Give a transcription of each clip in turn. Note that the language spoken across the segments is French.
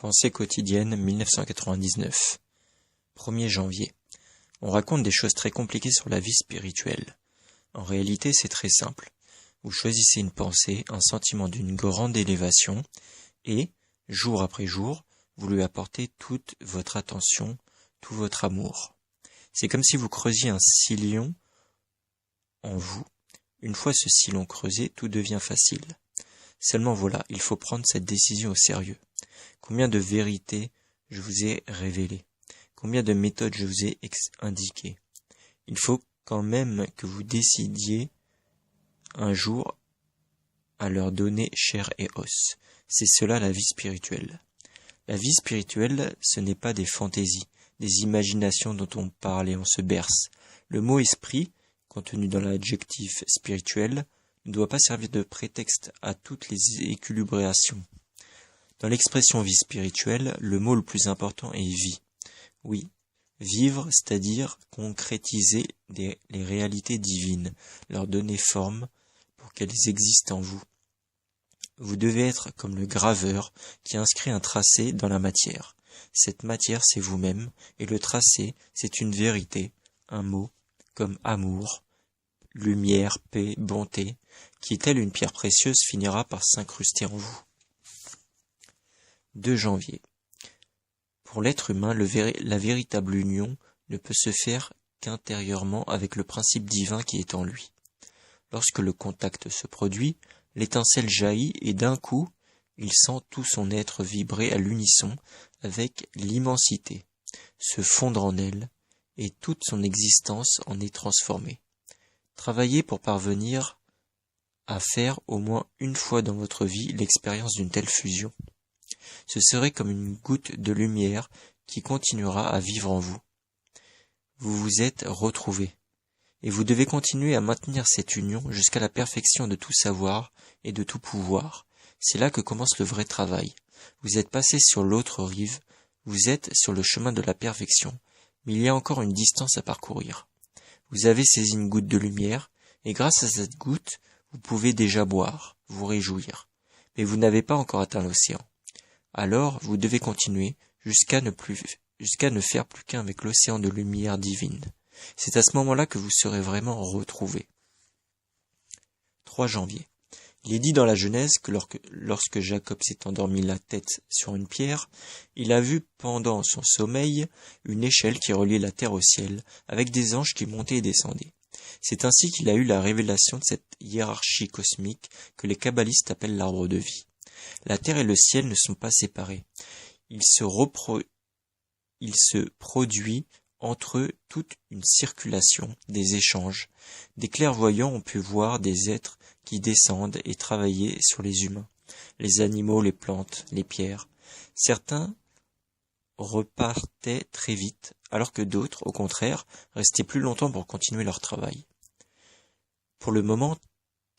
Pensée quotidienne 1999. 1er janvier. On raconte des choses très compliquées sur la vie spirituelle. En réalité, c'est très simple. Vous choisissez une pensée, un sentiment d'une grande élévation, et, jour après jour, vous lui apportez toute votre attention, tout votre amour. C'est comme si vous creusiez un sillon en vous. Une fois ce sillon creusé, tout devient facile. Seulement voilà, il faut prendre cette décision au sérieux. Combien de vérités je vous ai révélées? Combien de méthodes je vous ai indiquées? Il faut quand même que vous décidiez un jour à leur donner chair et os. C'est cela la vie spirituelle. La vie spirituelle, ce n'est pas des fantaisies, des imaginations dont on parle et on se berce. Le mot esprit, contenu dans l'adjectif spirituel, ne doit pas servir de prétexte à toutes les équilibrations. Dans l'expression vie spirituelle, le mot le plus important est vie. Oui, vivre, c'est-à-dire concrétiser les réalités divines, leur donner forme pour qu'elles existent en vous. Vous devez être comme le graveur qui inscrit un tracé dans la matière. Cette matière, c'est vous-même, et le tracé, c'est une vérité, un mot, comme amour, lumière, paix, bonté, qui, telle une pierre précieuse, finira par s'incruster en vous. 2 janvier. Pour l'être humain, la véritable union ne peut se faire qu'intérieurement avec le principe divin qui est en lui. Lorsque le contact se produit, l'étincelle jaillit et d'un coup, il sent tout son être vibrer à l'unisson avec l'immensité, se fondre en elle, et toute son existence en est transformée. Travaillez pour parvenir à faire au moins une fois dans votre vie l'expérience d'une telle fusion. Ce serait comme une goutte de lumière qui continuera à vivre en vous. Vous vous êtes retrouvés, et vous devez continuer à maintenir cette union jusqu'à la perfection de tout savoir et de tout pouvoir. C'est là que commence le vrai travail. Vous êtes passé sur l'autre rive, vous êtes sur le chemin de la perfection, mais il y a encore une distance à parcourir. Vous avez saisi une goutte de lumière, et grâce à cette goutte, vous pouvez déjà boire, vous réjouir. Mais vous n'avez pas encore atteint l'océan. Alors, vous devez continuer jusqu'à ne faire plus qu'un avec l'océan de lumière divine. C'est à ce moment-là que vous serez vraiment retrouvés. 3 janvier. Il est dit dans la Genèse que lorsque Jacob s'est endormi la tête sur une pierre, il a vu pendant son sommeil une échelle qui reliait la terre au ciel, avec des anges qui montaient et descendaient. C'est ainsi qu'il a eu la révélation de cette hiérarchie cosmique que les kabbalistes appellent l'arbre de vie. La terre et le ciel ne sont pas séparés. Il se produit entre eux toute une circulation, des échanges. Des clairvoyants ont pu voir des êtres qui descendent et travailler sur les humains, les animaux, les plantes, les pierres. Certains repartaient très vite, alors que d'autres, au contraire, restaient plus longtemps pour continuer leur travail. Pour le moment,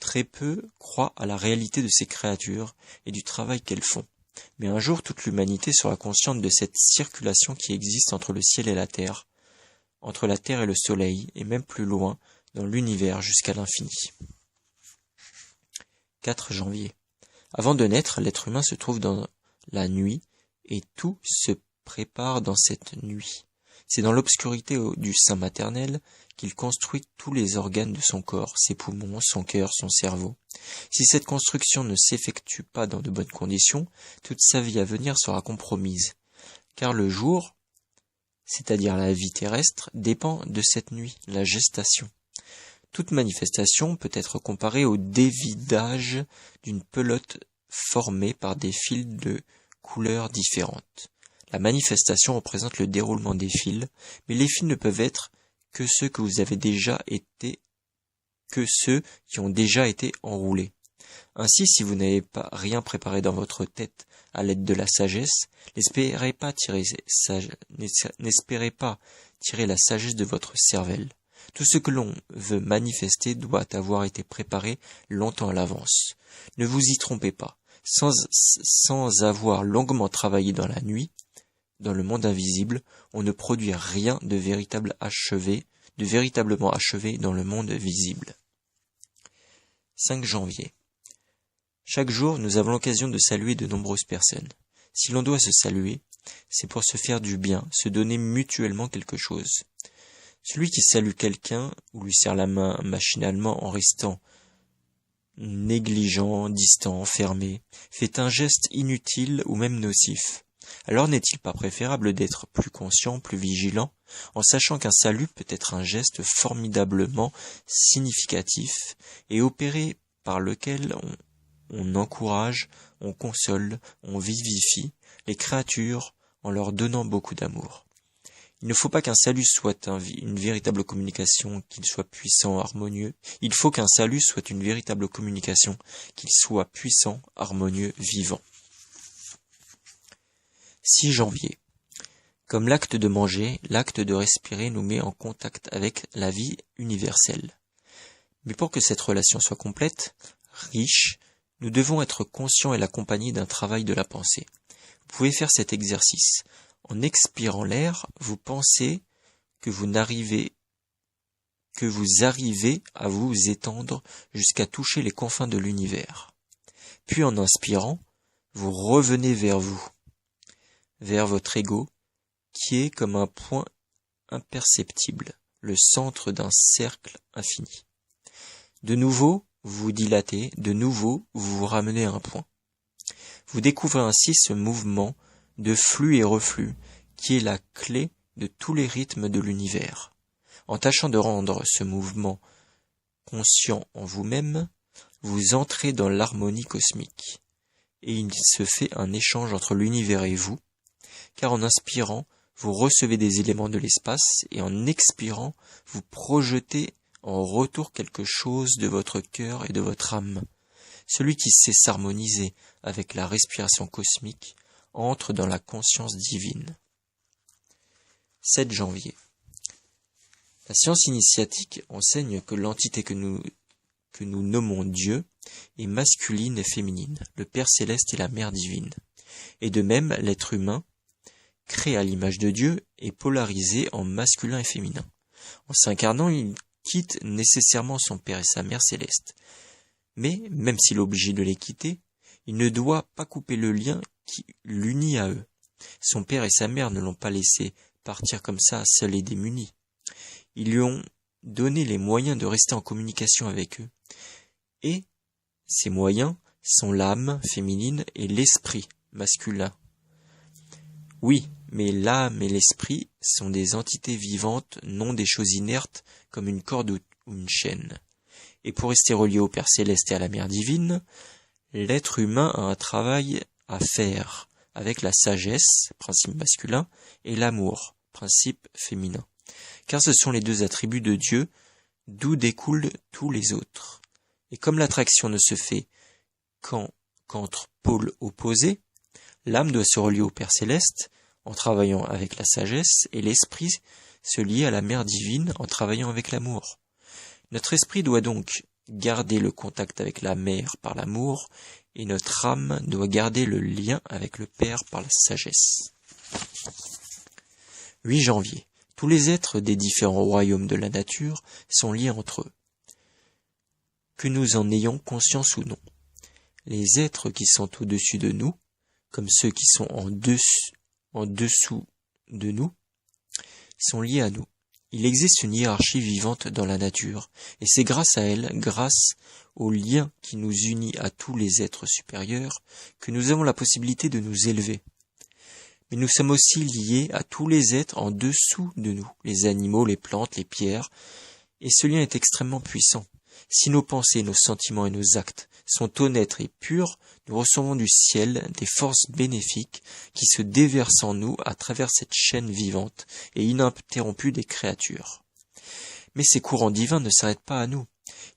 très peu croient à la réalité de ces créatures et du travail qu'elles font. Mais un jour, toute l'humanité sera consciente de cette circulation qui existe entre le ciel et la terre, entre la terre et le soleil, et même plus loin, dans l'univers jusqu'à l'infini. 4 janvier. Avant de naître, l'être humain se trouve dans la nuit, et tout se prépare dans cette nuit. C'est dans l'obscurité du sein maternel qu'il construit tous les organes de son corps, ses poumons, son cœur, son cerveau. Si cette construction ne s'effectue pas dans de bonnes conditions, toute sa vie à venir sera compromise. Car le jour, c'est-à-dire la vie terrestre, dépend de cette nuit, la gestation. Toute manifestation peut être comparée au dévidage d'une pelote formée par des fils de couleurs différentes. La manifestation représente le déroulement des fils, mais les fils ne peuvent être que ceux qui ont déjà été enroulés. Ainsi, si vous n'avez pas rien préparé dans votre tête à l'aide de la sagesse, n'espérez pas tirer la sagesse de votre cervelle. Tout ce que l'on veut manifester doit avoir été préparé longtemps à l'avance. Ne vous y trompez pas. Sans avoir longuement travaillé dans la nuit, dans le monde invisible, on ne produit rien de véritablement achevé dans le monde visible. 5 janvier. Chaque jour, nous avons l'occasion de saluer de nombreuses personnes. Si l'on doit se saluer, c'est pour se faire du bien, se donner mutuellement quelque chose. Celui qui salue quelqu'un ou lui serre la main machinalement en restant négligent, distant, fermé, fait un geste inutile ou même nocif. Alors n'est-il pas préférable d'être plus conscient, plus vigilant, en sachant qu'un salut peut être un geste formidablement significatif et opéré par lequel on encourage, on console, on vivifie les créatures en leur donnant beaucoup d'amour. Il ne faut pas qu'un salut soit une véritable communication, qu'il soit puissant, harmonieux. Il faut qu'un salut soit une véritable communication, qu'il soit puissant, harmonieux, vivant. 6 janvier. Comme l'acte de manger, l'acte de respirer nous met en contact avec la vie universelle. Mais pour que cette relation soit complète, riche, nous devons être conscients et l'accompagner d'un travail de la pensée. Vous pouvez faire cet exercice. En expirant l'air, vous pensez que vous arrivez à vous étendre jusqu'à toucher les confins de l'univers. Puis en inspirant, vous revenez vers vous, vers votre ego, qui est comme un point imperceptible, le centre d'un cercle infini. De nouveau, vous vous dilatez, de nouveau, vous vous ramenez à un point. Vous découvrez ainsi ce mouvement de flux et reflux, qui est la clé de tous les rythmes de l'univers. En tâchant de rendre ce mouvement conscient en vous-même, vous entrez dans l'harmonie cosmique, et il se fait un échange entre l'univers et vous, car en inspirant, vous recevez des éléments de l'espace, et en expirant, vous projetez en retour quelque chose de votre cœur et de votre âme. Celui qui sait s'harmoniser avec la respiration cosmique entre dans la conscience divine. 7 janvier. La science initiatique enseigne que l'entité que nous nommons Dieu est masculine et féminine, le Père céleste et la Mère divine. Et de même, l'être humain, créé à l'image de Dieu, est polarisé en masculin et féminin. En s'incarnant, il quitte nécessairement son Père et sa Mère céleste. Mais, même s'il est obligé de les quitter, il ne doit pas couper le lien qui l'unit à eux. Son père et sa mère ne l'ont pas laissé partir comme ça, seul et démuni. Ils lui ont donné les moyens de rester en communication avec eux. Et ces moyens sont l'âme féminine et l'esprit masculin. Oui, mais l'âme et l'esprit sont des entités vivantes, non des choses inertes comme une corde ou une chaîne. Et pour rester relié au Père céleste et à la Mère divine, l'être humain a un travail à faire avec la sagesse, principe masculin, et l'amour, principe féminin. Car ce sont les deux attributs de Dieu d'où découlent tous les autres. Et comme l'attraction ne se fait qu'entre pôles opposés, l'âme doit se relier au Père céleste en travaillant avec la sagesse et l'esprit se lier à la Mère divine en travaillant avec l'amour. Notre esprit doit donc garder le contact avec la Mère par l'amour et notre âme doit garder le lien avec le Père par la sagesse. 8 janvier. Tous les êtres des différents royaumes de la nature sont liés entre eux. Que nous en ayons conscience ou non. Les êtres qui sont au-dessus de nous, comme ceux qui sont en dessous de nous, sont liés à nous. Il existe une hiérarchie vivante dans la nature, et c'est grâce à elle, grâce au lien qui nous unit à tous les êtres supérieurs, que nous avons la possibilité de nous élever. Mais nous sommes aussi liés à tous les êtres en dessous de nous, les animaux, les plantes, les pierres, et ce lien est extrêmement puissant. Si nos pensées, nos sentiments et nos actes sont honnêtes et purs, nous recevons du ciel des forces bénéfiques qui se déversent en nous à travers cette chaîne vivante et ininterrompue des créatures. Mais ces courants divins ne s'arrêtent pas à nous.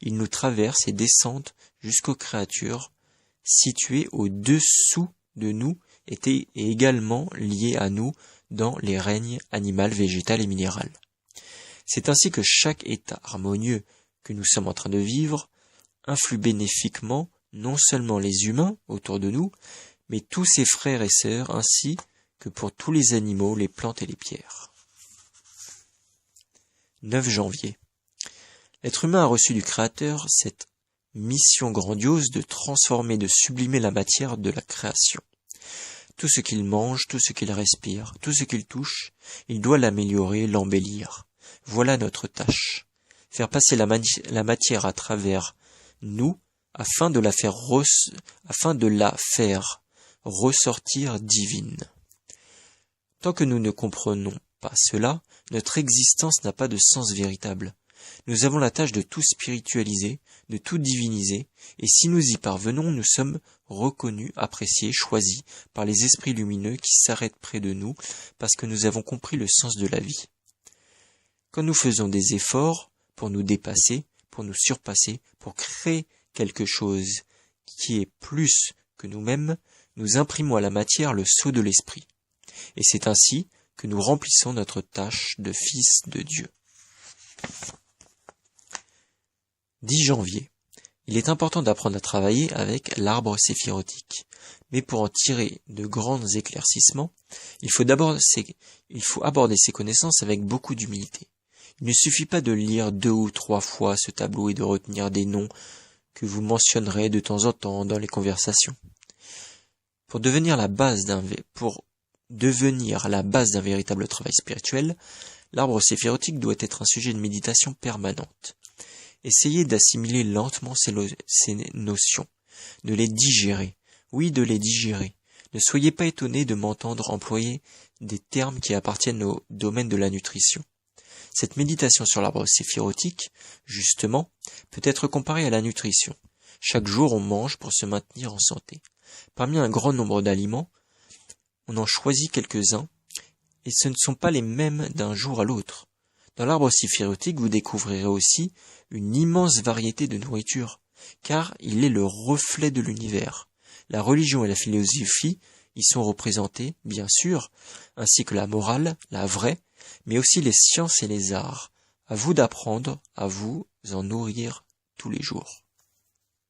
Ils nous traversent et descendent jusqu'aux créatures situées au-dessous de nous et également liées à nous dans les règnes animal, végétal et minéral. C'est ainsi que chaque état harmonieux que nous sommes en train de vivre influe bénéfiquement non seulement les humains autour de nous, mais tous ses frères et sœurs, ainsi que pour tous les animaux, les plantes et les pierres. 9 janvier. L'être humain a reçu du Créateur cette mission grandiose de transformer, de sublimer la matière de la création. Tout ce qu'il mange, tout ce qu'il respire, tout ce qu'il touche, il doit l'améliorer, l'embellir. Voilà notre tâche. Faire passer la matière à travers nous afin de la faire ressortir divine. Tant que nous ne comprenons pas cela, notre existence n'a pas de sens véritable. Nous avons la tâche de tout spiritualiser, de tout diviniser, et si nous y parvenons, nous sommes reconnus, appréciés, choisis par les esprits lumineux qui s'arrêtent près de nous parce que nous avons compris le sens de la vie. Quand nous faisons des efforts pour nous dépasser, pour nous surpasser, pour créer quelque chose qui est plus que nous-mêmes, nous imprimons à la matière le sceau de l'esprit. Et c'est ainsi que nous remplissons notre tâche de fils de Dieu. 10 janvier. Il est important d'apprendre à travailler avec l'arbre séphirotique. Mais pour en tirer de grands éclaircissements, il faut aborder ces connaissances avec beaucoup d'humilité. Il ne suffit pas de lire 2 ou 3 fois ce tableau et de retenir des noms que vous mentionnerez de temps en temps dans les conversations. Pour devenir la base d'un véritable travail spirituel, l'arbre séphirotique doit être un sujet de méditation permanente. Essayez d'assimiler lentement ces notions, de les digérer. Oui, de les digérer. Ne soyez pas étonnés de m'entendre employer des termes qui appartiennent au domaine de la nutrition. Cette méditation sur l'arbre séphirotique, justement, peut être comparée à la nutrition. Chaque jour, on mange pour se maintenir en santé. Parmi un grand nombre d'aliments, on en choisit quelques-uns, et ce ne sont pas les mêmes d'un jour à l'autre. Dans l'arbre séphirotique, vous découvrirez aussi une immense variété de nourriture, car il est le reflet de l'univers. La religion et la philosophie y sont représentées, bien sûr, ainsi que la morale, la vraie, mais aussi les sciences et les arts. À vous d'apprendre à vous en nourrir tous les jours.